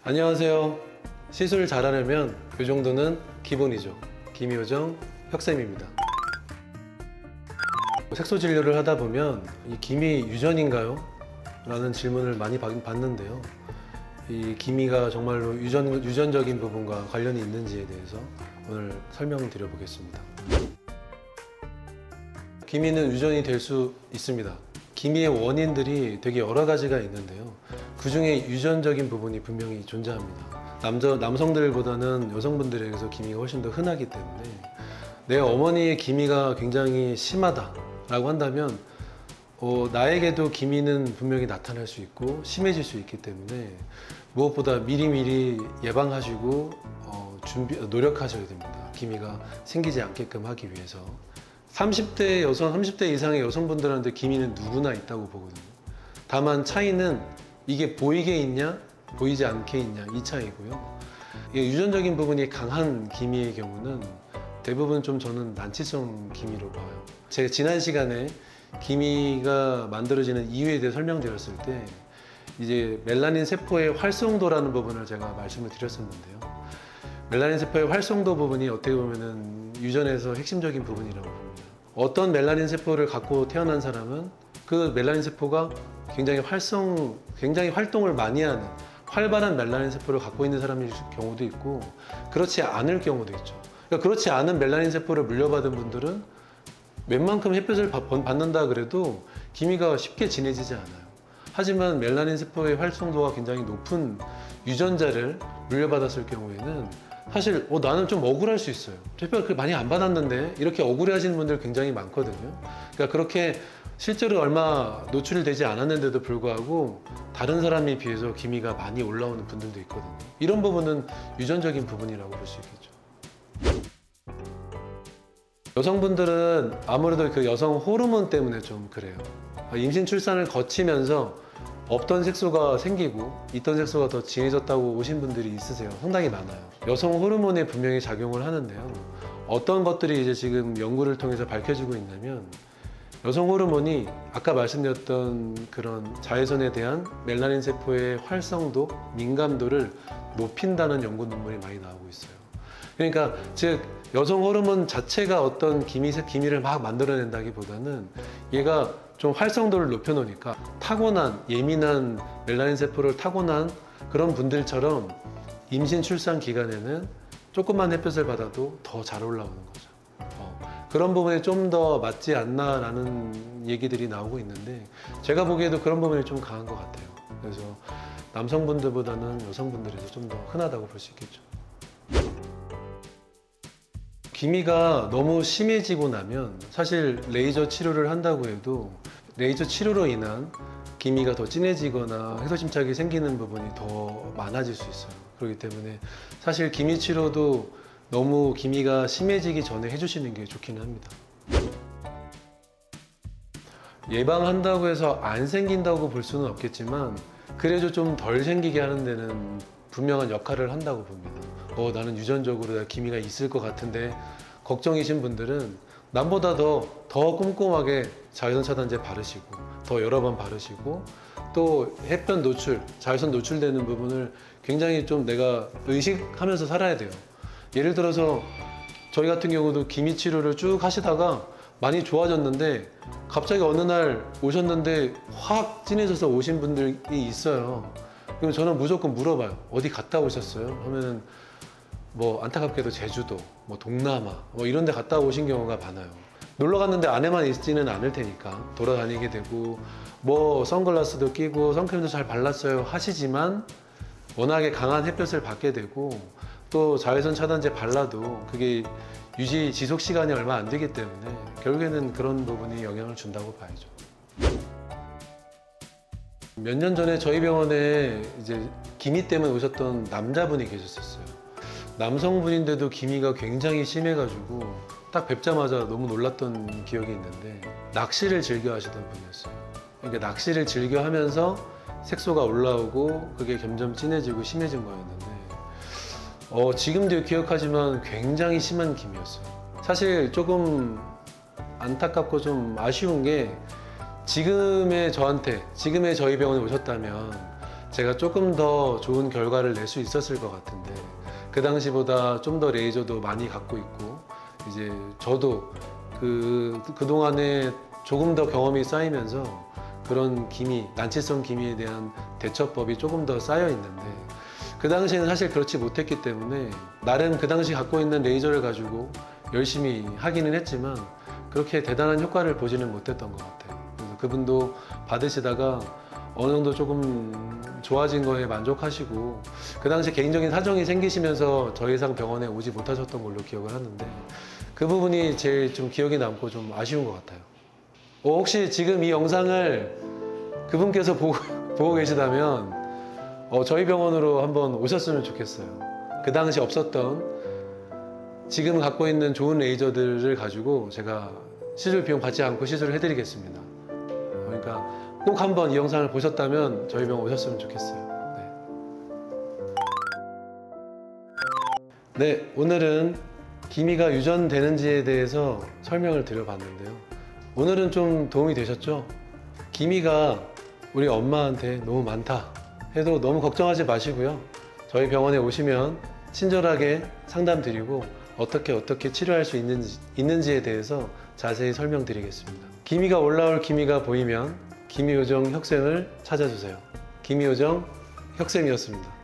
안녕하세요. 시술 잘하려면 이 정도는 기본이죠. 기미요정 혁쌤입니다. 색소 진료를 하다 보면 이 기미 유전인가요? 라는 질문을 많이 받는데요. 이 기미가 정말로 유전적인 부분과 관련이 있는지에 대해서 오늘 설명을 드려보겠습니다. 기미는 유전이 될 수 있습니다. 기미의 원인들이 되게 여러 가지가 있는데요. 그 중에 유전적인 부분이 분명히 존재합니다. 남성들보다는 여성분들에게서 기미가 훨씬 더 흔하기 때문에 내 어머니의 기미가 굉장히 심하다라고 한다면 나에게도 기미는 분명히 나타날 수 있고 심해질 수 있기 때문에 무엇보다 미리미리 예방하시고 노력하셔야 됩니다. 기미가 생기지 않게끔 하기 위해서. 30대 이상의 여성분들한테 기미는 누구나 있다고 보거든요. 다만 차이는 이게 보이게 있냐 보이지 않게 있냐 이 차이고요. 유전적인 부분이 강한 기미의 경우는 대부분 저는 난치성 기미로 봐요. 제가 지난 시간에 기미가 만들어지는 이유에 대해 설명드렸을 때 이제 멜라닌 세포의 활성도라는 부분을 제가 말씀을 드렸었는데요. 멜라닌 세포의 활성도 부분이 어떻게 보면은 유전에서 핵심적인 부분이라고 봅니다. 어떤 멜라닌 세포를 갖고 태어난 사람은 그 멜라닌 세포가 굉장히 활동을 많이 하는 활발한 멜라닌 세포를 갖고 있는 사람일 경우도 있고 그렇지 않을 경우도 있죠. 그러니까 그렇지 않은 멜라닌 세포를 물려받은 분들은 웬만큼 햇볕을 받는다 그래도 기미가 쉽게 진해지지 않아요. 하지만 멜라닌 세포의 활성도가 굉장히 높은 유전자를 물려받았을 경우에는 사실 나는 좀 억울할 수 있어요. 햇볕을 많이 안 받았는데 이렇게 억울해 하시는 분들 굉장히 많거든요. 그러니까 그렇게 실제로 얼마 노출이 되지 않았는데도 불구하고 다른 사람에 비해서 기미가 많이 올라오는 분들도 있거든요. 이런 부분은 유전적인 부분이라고 볼 수 있겠죠. 여성분들은 아무래도 그 여성 호르몬 때문에 좀 그래요. 임신 출산을 거치면서 없던 색소가 생기고 있던 색소가 더 진해졌다고 오신 분들이 있으세요. 상당히 많아요. 여성 호르몬에 분명히 작용을 하는데요. 어떤 것들이 이제 지금 연구를 통해서 밝혀지고 있냐면 여성 호르몬이 아까 말씀드렸던 그런 자외선에 대한 멜라닌 세포의 활성도, 민감도를 높인다는 연구 논문이 많이 나오고 있어요. 그러니까 즉 여성 호르몬 자체가 어떤 기미를 막 만들어낸다기보다는 얘가 좀 활성도를 높여놓으니까 타고난 예민한 멜라닌 세포를 타고난 그런 분들처럼 임신 출산 기간에는 조금만 햇볕을 받아도 더 잘 올라오는 거죠. 그런 부분에 좀 더 맞지 않나라는 얘기들이 나오고 있는데 제가 보기에도 그런 부분이 좀 강한 것 같아요. 그래서 남성분들보다는 여성분들에서 좀 더 흔하다고 볼 수 있겠죠. 기미가 너무 심해지고 나면 사실 레이저 치료를 한다고 해도 레이저 치료로 인한 기미가 더 진해지거나 해소짐착이 생기는 부분이 더 많아질 수 있어요. 그렇기 때문에 사실 기미 치료도 너무 기미가 심해지기 전에 해주시는 게 좋기는 합니다. 예방한다고 해서 안 생긴다고 볼 수는 없겠지만 그래도 좀 덜 생기게 하는 데는 분명한 역할을 한다고 봅니다. 나는 유전적으로 기미가 있을 것 같은데 걱정이신 분들은 남보다 더 꼼꼼하게 자외선 차단제 바르시고 더 여러 번 바르시고 또 햇볕 노출, 자외선 노출되는 부분을 굉장히 좀 내가 의식하면서 살아야 돼요. 예를 들어서 저희 같은 경우도 기미 치료를 쭉 하시다가 많이 좋아졌는데 갑자기 어느 날 오셨는데 확 진해져서 오신 분들이 있어요. 그럼 저는 무조건 물어봐요. 어디 갔다 오셨어요? 하면은 안타깝게도 제주도, 동남아 이런 데 갔다 오신 경우가 많아요. 놀러 갔는데 안에만 있지는 않을 테니까 돌아다니게 되고 선글라스도 끼고 선크림도 잘 발랐어요 하시지만 워낙에 강한 햇볕을 받게 되고 또 자외선 차단제 발라도 그게 유지 지속 시간이 얼마 안 되기 때문에 결국에는 그런 부분이 영향을 준다고 봐야죠. 몇 년 전에 저희 병원에 이제 기미 때문에 오셨던 남자분이 계셨었어요. 남성분인데도 기미가 굉장히 심해가지고 딱 뵙자마자 너무 놀랐던 기억이 있는데 낚시를 즐겨 하시던 분이었어요. 그러니까 낚시를 즐겨 하면서 색소가 올라오고 그게 점점 진해지고 심해진 거였는데 지금도 기억하지만 굉장히 심한 기미였어요. 사실 조금 안타깝고 좀 아쉬운 게 지금의 저희 병원에 오셨다면 제가 조금 더 좋은 결과를 낼 수 있었을 것 같은데 그 당시보다 좀 더 레이저도 많이 갖고 있고 이제 저도 그동안에 조금 더 경험이 쌓이면서 그런 기미, 난치성 기미에 대한 대처법이 조금 더 쌓여 있는데 그 당시에는 사실 그렇지 못했기 때문에 나름 그 당시 갖고 있는 레이저를 가지고 열심히 하기는 했지만 그렇게 대단한 효과를 보지는 못했던 것 같아요. 그래서 그분도 받으시다가 어느 정도 조금 좋아진 거에 만족하시고 그 당시 개인적인 사정이 생기시면서 더 이상 병원에 오지 못하셨던 걸로 기억을 하는데 그 부분이 제일 좀 기억에 남고 좀 아쉬운 것 같아요. 혹시 지금 이 영상을 그분께서 보고 계시다면 저희 병원으로 한번 오셨으면 좋겠어요. 그 당시 없었던 지금 갖고 있는 좋은 레이저들을 가지고 제가 시술 비용 받지 않고 시술을 해드리겠습니다. 그러니까 꼭 한번 이 영상을 보셨다면 저희 병원 오셨으면 좋겠어요. 네, 오늘은 기미가 유전되는지에 대해서 설명을 드려봤는데요. 오늘은 좀 도움이 되셨죠? 기미가 우리 엄마한테 너무 많다 해도 너무 걱정하지 마시고요. 저희 병원에 오시면 친절하게 상담드리고 어떻게 치료할 수 있는지에 대해서 자세히 설명드리겠습니다. 기미가 올라올 기미가 보이면 기미요정 혁쌤을 찾아주세요. 기미요정 혁쌤이었습니다.